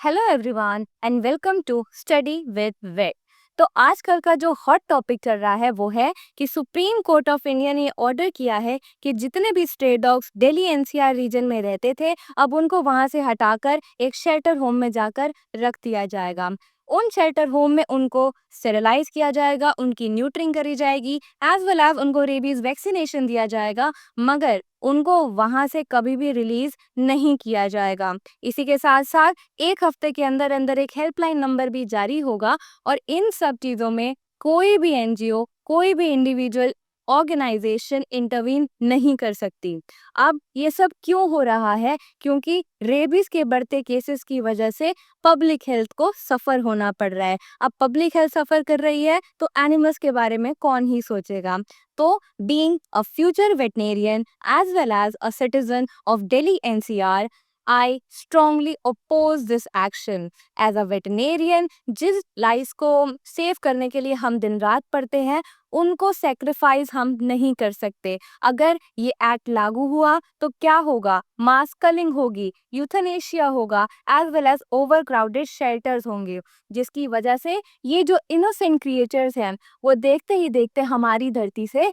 Hello everyone and welcome to study with vet. तो आजकल का जो हॉट टॉपिक चल रहा है वो है कि सुप्रीम कोर्ट ऑफ इंडिया ने ऑर्डर किया है कि जितने भी stray dogs Delhi NCR region में रहते थे अब उनको वहां से हटाकर एक शेल्टर होम में जाकर रख दिया जाएगा। उन शेल्टर होम में उनको स्टेरिलाइज किया जाएगा, उनकी न्यूट्रिंग करी जाएगी, एज वेल एज उनको रेबीज वैक्सीनेशन दिया जाएगा, मगर उनको वहां से कभी भी रिलीज नहीं किया जाएगा। इसी के साथ साथ एक हफ्ते के अंदर अंदर एक हेल्पलाइन नंबर भी जारी होगा और इन सब चीजों में कोई भी एनजीओ, कोई भी इंडिविजुअल ऑर्गेनाइजेशन इंटरवीन नहीं कर सकती। अब ये सब क्यों हो रहा है? क्योंकि रेबीज के बढ़ते केसेस की वजह से पब्लिक हेल्थ को सफर होना पड़ रहा है। अब पब्लिक हेल्थ सफर कर रही है तो एनिमल्स के बारे में कौन ही सोचेगा? तो being a future veterinarian as well as a citizen of Delhi NCR, I strongly oppose this action. As a veterinarian, जिस लाइफ को सेव करने के लिए हम दिन रात पढ़ते हैं उनको सेक्रीफाइस हम नहीं कर सकते। अगर ये एक्ट लागू हुआ तो क्या होगा? मास कलिंग होगी, यूथनेशिया होगा, as well as over crowded shelters होंगे, जिसकी वजह से ये जो इनोसेंट क्रिएचर्स हैं वो देखते ही देखते हमारी धरती से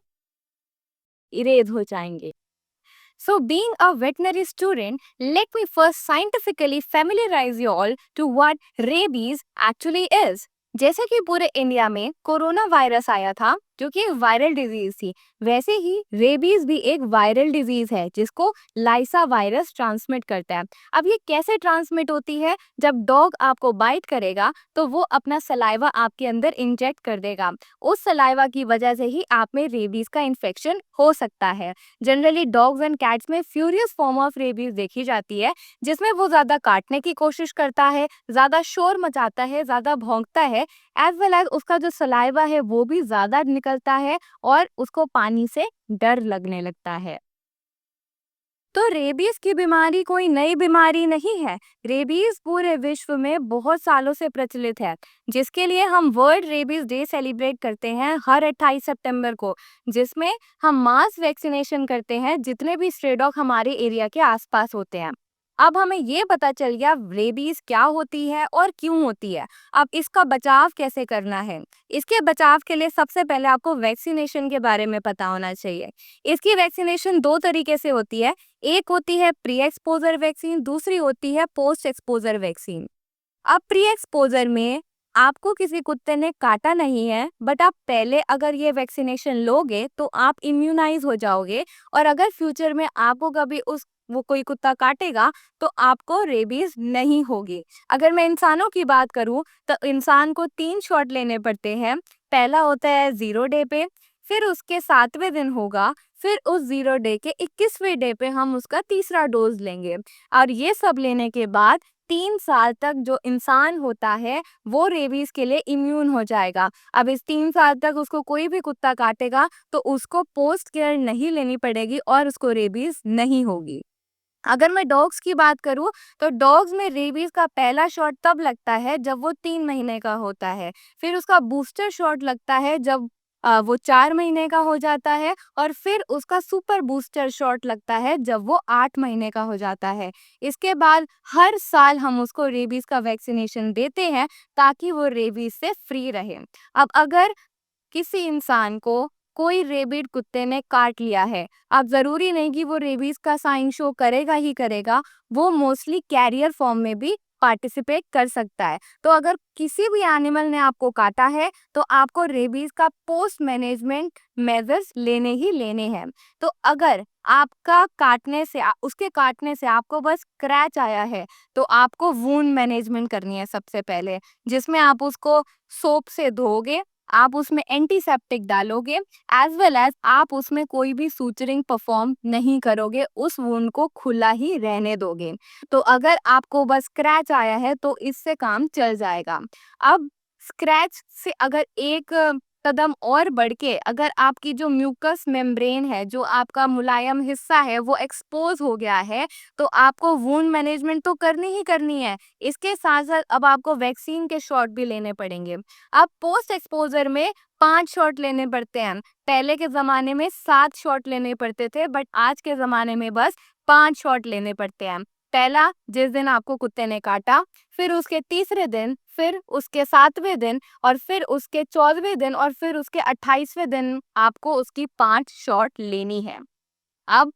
इरेज हो जाएंगे। So, being a veterinary student, let me first scientifically familiarize you all to what rabies actually is. जैसे कि पूरे इंडिया में कोरोना वायरस आया था जो कि एक वायरल डिजीज थी, वैसे ही रेबीज भी एक वायरल डिजीज है जिसको लाइसा वायरस ट्रांसमिट करता है। अब ये कैसे ट्रांसमिट होती है? जब डॉग आपको बाइट करेगा तो वो अपना सलाइवा आपके अंदर इंजेक्ट कर देगा। उस सलाइवा की वजह से ही आप में रेबीज का इन्फेक्शन हो सकता है। जनरली डॉग्स एंड कैट्स में फ्यूरियस फॉर्म ऑफ रेबीज देखी जाती है, जिसमें वो ज्यादा काटने की कोशिश करता है, ज्यादा शोर मचाता है, ज्यादा भौंकता है, एज वेल एज उसका जो सलाइवा है वो भी ज्यादा निकलता है और उसको पानी से डर लगने लगता है। तो रेबीज की बीमारी कोई नई बीमारी नहीं है। रेबीज पूरे विश्व में बहुत सालों से प्रचलित है, जिसके लिए हम वर्ल्ड रेबीज डे सेलिब्रेट करते हैं हर 28 सितंबर को, जिसमें हम मास वैक्सीनेशन करते हैं जितने भी स्ट्रे डॉग हमारे एरिया के आसपास होते हैं। अब हमें ये पता चल गया रेबीज क्या होती है और क्यों होती है। अब इसका बचाव कैसे करना है? इसके बचाव के लिए सबसे पहले आपको वैक्सीनेशन के बारे में पता होना चाहिए। इसकी वैक्सीनेशन दो तरीके से होती है। एक होती है प्री एक्सपोजर वैक्सीन, दूसरी होती है पोस्ट एक्सपोजर वैक्सीन। अब प्री एक्सपोजर में आपको किसी कुत्ते ने काटा नहीं है, बट आप पहले अगर ये वैक्सीनेशन लोगे तो आप इम्यूनाइज हो जाओगे और अगर फ्यूचर में आपको कभी उस वो कोई कुत्ता काटेगा तो आपको रेबीज नहीं होगी। अगर मैं इंसानों की बात करूं तो इंसान को 3 शॉट लेने पड़ते हैं। पहला होता है 0 डे पे, फिर उसके 7वें दिन होगा, फिर उस 0 डे के 21वें डे पे हम उसका तीसरा डोज लेंगे। और ये सब लेने के बाद 3 साल तक जो इंसान होता है वो रेबीज के लिए इम्यून हो जाएगा। अब इस 3 साल तक उसको कोई भी कुत्ता काटेगा तो उसको पोस्ट केयर नहीं लेनी पड़ेगी और उसको रेबीज नहीं होगी। अगर मैं डॉग्स की बात करूं तो डॉग्स में रेबीज का पहला शॉट तब लगता है जब वो 3 महीने का होता है, फिर उसका बूस्टर शॉट लगता है जब वो 4 महीने का हो जाता है, और फिर उसका सुपर बूस्टर शॉट लगता है जब वो 8 महीने का हो जाता है। इसके बाद हर साल हम उसको रेबीज का वैक्सीनेशन देते हैं ताकि वो रेबीज से फ्री रहे। अब अगर किसी इंसान को कोई रेबिड कुत्ते ने काट लिया है, अब जरूरी नहीं कि वो रेबीज का साइन शो करेगा ही करेगा, वो मोस्टली कैरियर फॉर्म में भी पार्टिसिपेट कर सकता है। तो अगर किसी भी एनिमल ने आपको काटा है तो आपको रेबीज का पोस्ट मैनेजमेंट मेजर्स लेने ही लेने हैं। तो अगर आपका काटने से उसके काटने से आपको बस क्रैच आया है तो आपको वूंड मैनेजमेंट करनी है सबसे पहले, जिसमें आप उसको सोप से धोगे, आप उसमें एंटीसेप्टिक डालोगे, एज वेल एज आप उसमें कोई भी सूचरिंग परफॉर्म नहीं करोगे, उस वुंड को खुला ही रहने दोगे। तो अगर आपको बस स्क्रैच आया है तो इससे काम चल जाएगा। अब स्क्रैच से अगर एक कदम और बढ़ के अगर आपकी जो म्यूकस मेम्ब्रेन है, जो आपका मुलायम हिस्सा है, वो एक्सपोज हो गया है तो आपको वुंड मैनेजमेंट तो करनी ही करनी है। इसके साथ साथ अब आपको वैक्सीन के शॉट भी लेने पड़ेंगे। अब पोस्ट एक्सपोजर में 5 शॉट लेने पड़ते हैं। पहले के ज़माने में 7 शॉट लेने पड़ते थे, बट आज के ज़माने में बस 5 शॉट लेने पड़ते हैं। पहला, जिस दिन आपको कुत्ते ने काटा, फिर उसके तीसरे दिन, फिर उसके 7वें दिन और फिर उसके 14वें दिन और फिर उसके 28वें दिन आपको उसकी 5 शॉट लेनी है। अब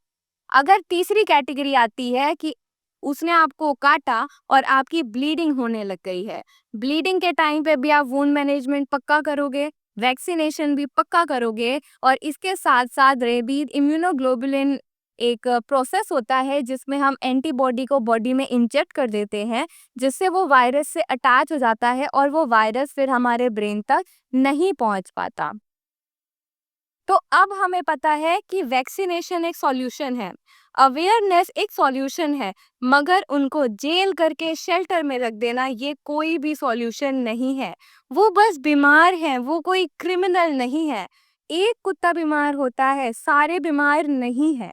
अगर तीसरी कैटेगरी आती है कि उसने आपको काटा और आपकी ब्लीडिंग होने लग गई है, ब्लीडिंग के टाइम पे भी आप वुंड मैनेजमेंट पक्का करोगे, वैक्सीनेशन भी पक्का करोगे और इसके साथ साथ रेबीज इम्यूनोग्लोबुलिन एक प्रोसेस होता है जिसमें हम एंटीबॉडी को बॉडी में इंजेक्ट कर देते हैं, जिससे वो वायरस से अटैच हो जाता है और वो वायरस फिर हमारे ब्रेन तक नहीं पहुंच पाता। तो अब हमें पता है कि वैक्सीनेशन एक सॉल्यूशन है, अवेयरनेस एक सॉल्यूशन है, मगर उनको जेल करके शेल्टर में रख देना ये कोई भी सॉल्यूशन नहीं है। वो बस बीमार हैं, वो कोई क्रिमिनल नहीं है। एक कुत्ता बीमार होता है, सारे बीमार नहीं है।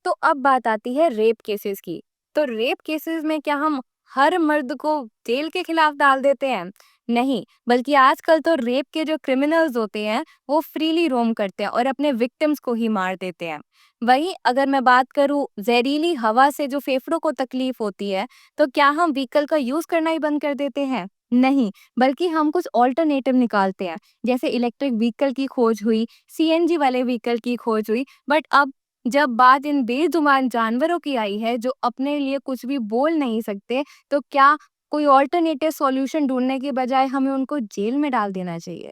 तो अब बात आती है रेप केसेस की। तो रेप केसेस में क्या हम हर मर्द को जेल के खिलाफ डाल देते हैं? नहीं, बल्कि आजकल तो रेप के जो क्रिमिनल्स होते हैं वो फ्रीली रोम करते हैं और अपने विक्टिम्स को ही मार देते हैं। वहीं अगर मैं बात करूं जहरीली हवा से जो फेफड़ों को तकलीफ होती है, तो क्या हम व्हीकल का यूज करना ही बंद कर देते हैं? नहीं, बल्कि हम कुछ ऑल्टरनेटिव निकालते हैं। जैसे इलेक्ट्रिक व्हीकल की खोज हुई, सीएनजी वाले व्हीकल की खोज हुई, बट अब जब बात इन बेजुबान जानवरों की आई है जो अपने लिए कुछ भी बोल नहीं सकते, तो क्या कोई ऑल्टरनेटिव सॉल्यूशन ढूंढने के बजाय हमें उनको जेल में डाल देना चाहिए?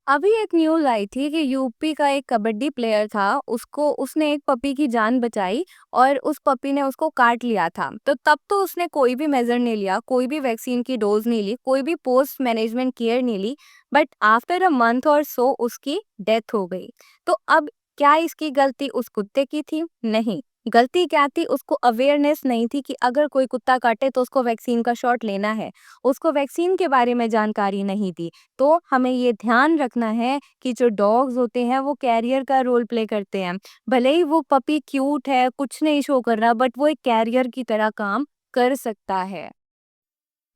अभी एक न्यूज़ आई थी कि यूपी का एक कबड्डी प्लेयर था, उसने एक पपी की जान बचाई और उस पपी ने उसको काट लिया था। तो तब तो उसने कोई भी मेजर नहीं लिया, कोई भी वैक्सीन की डोज नहीं ली, कोई भी पोस्ट मैनेजमेंट केयर नहीं ली, बट आफ्टर अ मंथ और सो उसकी डेथ हो गई। तो अब क्या इसकी गलती उस कुत्ते की थी? नहीं। गलती क्या थी? उसको अवेयरनेस नहीं थी कि अगर कोई कुत्ता काटे तो उसको वैक्सीन का शॉट लेना है। उसको वैक्सीन के बारे में जानकारी नहीं थी। तो हमें ये ध्यान रखना है कि जो डॉग्स होते हैं वो कैरियर का रोल प्ले करते हैं। भले ही वो पपी क्यूट है, कुछ नहीं शो कर रहा, बट वो एक कैरियर की तरह काम कर सकता है।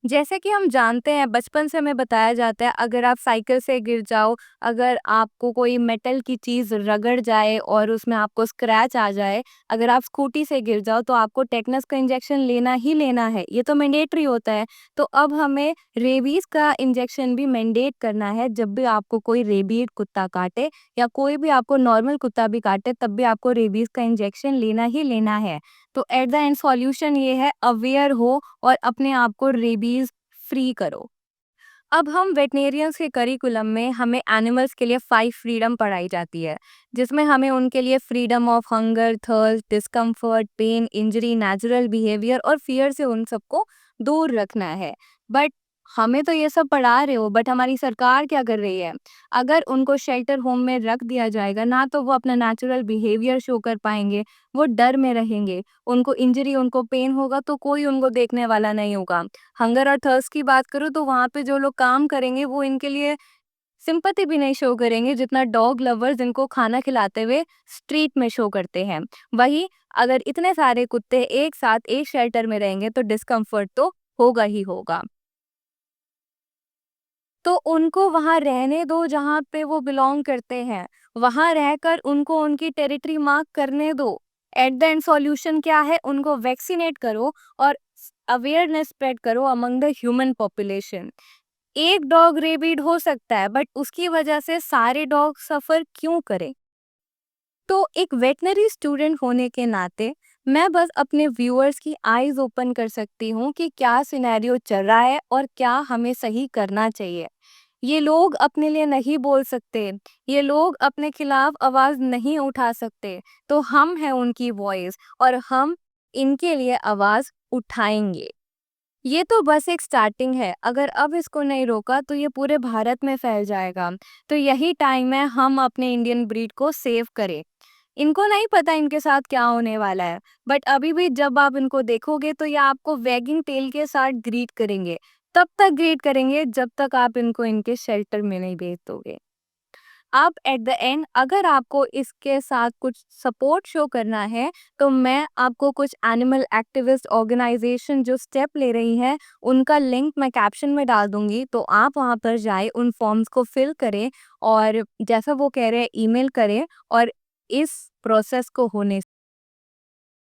जैसे कि हम जानते हैं, बचपन से हमें बताया जाता है, अगर आप साइकिल से गिर जाओ, अगर आपको कोई मेटल की चीज़ रगड़ जाए और उसमें आपको स्क्रैच आ जाए, अगर आप स्कूटी से गिर जाओ तो आपको टेटनस का इंजेक्शन लेना ही लेना है, ये तो मैंडेटरी होता है। तो अब हमें रेबीज़ का इंजेक्शन भी मैंडेट करना है। जब भी आपको कोई रेबीज कुत्ता काटे या कोई भी आपको नॉर्मल कुत्ता भी काटे, तब भी आपको रेबीज़ का इंजेक्शन लेना ही लेना है। तो एट द एंड सॉल्यूशन ये है, अवेयर हो और अपने आप को रेबीज फ्री करो। अब हम वेटनेरियंस के करिकुलम में हमें एनिमल्स के लिए 5 फ्रीडम पढ़ाई जाती है, जिसमें हमें उनके लिए freedom of hunger, thirst, discomfort, pain, injury, natural behaviour और फियर से उन सबको दूर रखना है। बट हमें तो ये सब पढ़ा रहे हो, बट हमारी सरकार क्या कर रही है? अगर उनको शेल्टर होम में रख दिया जाएगा ना, तो वो अपना नेचुरल बिहेवियर शो कर पाएंगे, वो डर में रहेंगे, उनको इंजरी, उनको पेन होगा तो कोई उनको देखने वाला नहीं होगा। हंगर और थर्स्ट की बात करूँ तो वहाँ पे जो लोग काम करेंगे वो इनके लिए सिंपैथी भी नहीं शो करेंगे जितना डॉग लवर्स इनको खाना खिलाते हुए स्ट्रीट में शो करते हैं। वहीं अगर इतने सारे कुत्ते एक साथ एक शेल्टर में रहेंगे तो डिस्कम्फर्ट तो होगा ही होगा। तो उनको वहाँ रहने दो जहाँ पे वो बिलॉन्ग करते हैं, वहाँ रहकर उनको उनकी टेरिटरी मार्क करने दो। एट द एंड सॉल्यूशन क्या है? उनको वैक्सीनेट करो और अवेयरनेस स्प्रेड करो अमंग द ह्यूमन पॉपुलेशन। एक डॉग रेबीड हो सकता है, बट उसकी वजह से सारे डॉग सफर क्यों करें? तो एक वेटनरी स्टूडेंट होने के नाते मैं बस अपने व्यूअर्स की आईज ओपन कर सकती हूँ कि क्या सिनेरियो चल रहा है और क्या हमें सही करना चाहिए। ये लोग अपने लिए नहीं बोल सकते, ये लोग अपने खिलाफ आवाज नहीं उठा सकते, तो हम हैं उनकी वॉइस और हम इनके लिए आवाज उठाएंगे। ये तो बस एक स्टार्टिंग है, अगर अब इसको नहीं रोका तो ये पूरे भारत में फैल जाएगा। तो यही टाइम है हम अपने इंडियन ब्रीड को सेव करें। इनको नहीं पता इनके साथ क्या होने वाला है, बट अभी भी जब आप इनको देखोगे तो ये आपको वैगिंग टेल के साथ ग्रीट करेंगे। तब तक ग्रीट करेंगे जब तक आप इनको इनके शेल्टर में नहीं भेज दोगे। अब एट द एंड अगर आपको इसके साथ कुछ सपोर्ट शो करना है, तो मैं आपको कुछ एनिमल एक्टिविस्ट ऑर्गेनाइजेशन जो स्टेप ले रही हैं उनका लिंक मैं कैप्शन में डाल दूंगी, तो आप वहां पर जाए, उन फॉर्म्स को फिल करें और जैसा वो कह रहे हैं ईमेल करें और इस प्रोसेस को होने